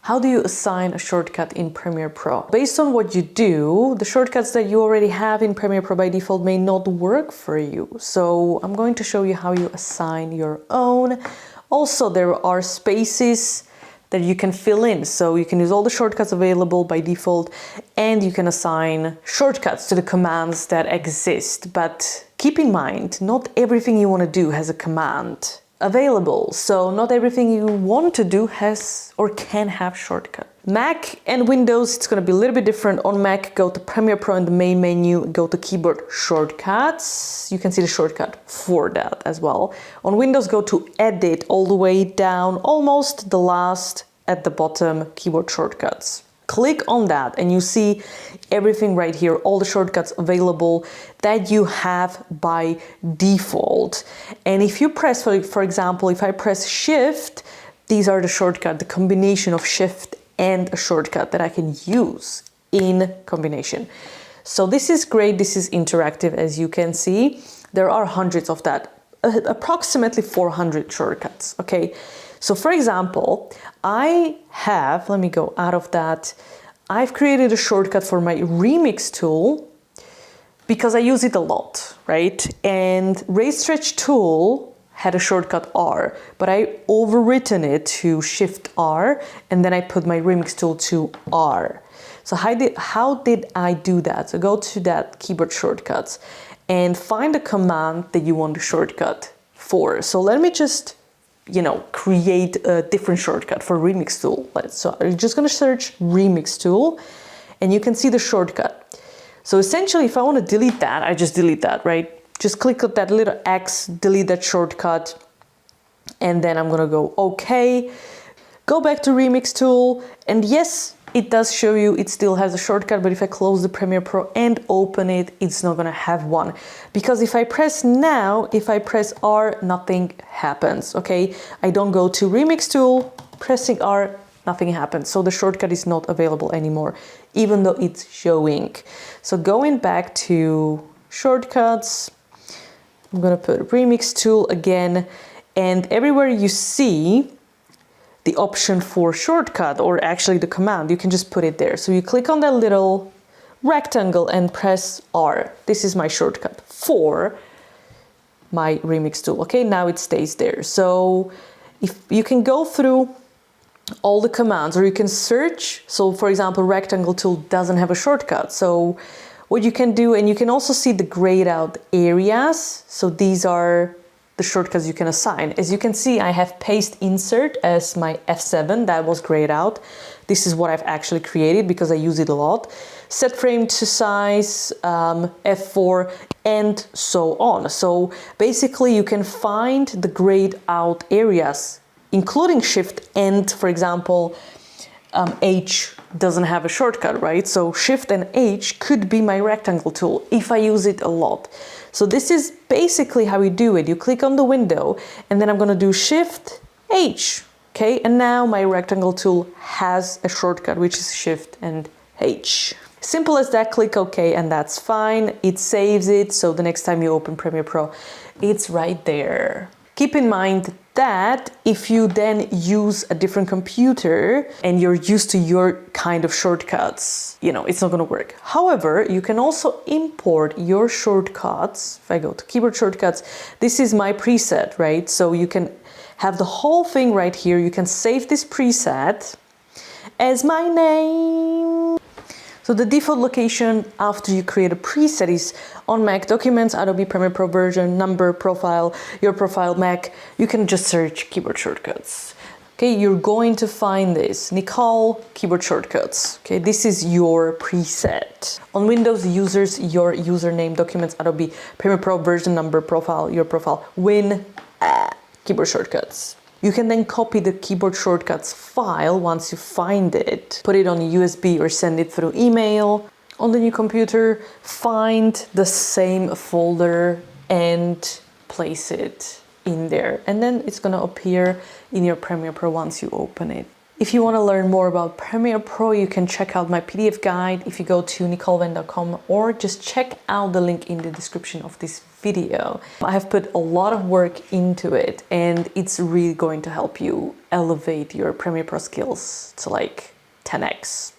How do you assign a shortcut in Premiere Pro? Based on what you do, the shortcuts that you already have in Premiere Pro by default may not work for you. So I'm going to show you how you assign your own. Also, there are spaces that you can fill in. So you can use all the shortcuts available by default, and you can assign shortcuts to the commands that exist. But keep in mind, not everything you want to do has a command available. So not everything you want to do has or can have shortcut. Mac and Windows, it's going to be a little bit different. On Mac, go to Premiere Pro in the main menu, go to keyboard shortcuts. You can see the shortcut for that as well. On Windows, go to edit all the way down, almost the last at the bottom, keyboard shortcuts. Click on that and you see everything right here, all the shortcuts available that you have by default. And if you press, for example, if I press Shift, these are the shortcut, the combination of Shift and a shortcut that I can use in combination. So this is great. This is interactive, as you can see. There are hundreds of that, approximately 400 shortcuts, okay? So for example, I have, let me go out of that. I've created a shortcut for my remix tool because I use it a lot, right? And Raise Stretch tool had a shortcut R, but I overwritten it to Shift R, and then I put my remix tool to R. So how did I do that? So go to that keyboard shortcuts and find a command that you want the shortcut for. So let me just, create a different shortcut for remix tool. So I'm just going to search remix tool and you can see the shortcut. So essentially, if I want to delete that, I just delete that, right? Just click on that little X, delete that shortcut, and then I'm going to go OK. Go back to remix tool, and yes, it does show you it still has a shortcut, but if I close the Premiere Pro and open it, it's not going to have one. Because if I press now, if I press R, nothing happens, okay? I don't go to remix tool, pressing R, nothing happens. So the shortcut is not available anymore, even though it's showing. So going back to shortcuts, I'm going to put remix tool again, and everywhere you see the option for shortcut, or actually the command, you can just put it there. So you click on that little rectangle and press R. This is my shortcut for my remix tool. Okay, now it stays there. So if you can go through all the commands, or you can search. So for example, rectangle tool doesn't have a shortcut. So what you can do, and you can also see the grayed out areas. So these are the shortcuts you can assign. As you can see, I have paste insert as my F7, that was grayed out. This is what I've actually created because I use it a lot. Set frame to size, F4, and so on. So basically you can find the grayed out areas, including Shift and, for example, H doesn't have a shortcut, right? So Shift and H could be my rectangle tool if I use it a lot. So this is basically how you do it. You click on the window and then I'm going to do Shift H, okay? And now my rectangle tool has a shortcut, which is Shift and H. Simple as that. Click OK and that's fine. It saves it, so the next time you open Premiere Pro, it's right there. Keep in mind that if you then use a different computer and you're used to your kind of shortcuts, it's not going to work. However, you can also import your shortcuts. If I go to keyboard shortcuts, this is my preset, right? So you can have the whole thing right here. You can save this preset as my name. So the default location after you create a preset is on Mac, Documents, Adobe Premiere Pro version, number, profile, your profile, Mac. You can just search keyboard shortcuts. Okay, you're going to find this, Nicole, keyboard shortcuts. Okay, this is your preset. On Windows users, your username, Documents, Adobe Premiere Pro version, number, profile, your profile, Win, keyboard shortcuts. You can then copy the keyboard shortcuts file once you find it, put it on a USB or send it through email. On the new computer, find the same folder and place it in there. And then it's going to appear in your Premiere Pro once you open it. If you want to learn more about Premiere Pro, you can check out my PDF guide if you go to nicoleven.com, or just check out the link in the description of this video. I have put a lot of work into it, and it's really going to help you elevate your Premiere Pro skills to like 10x.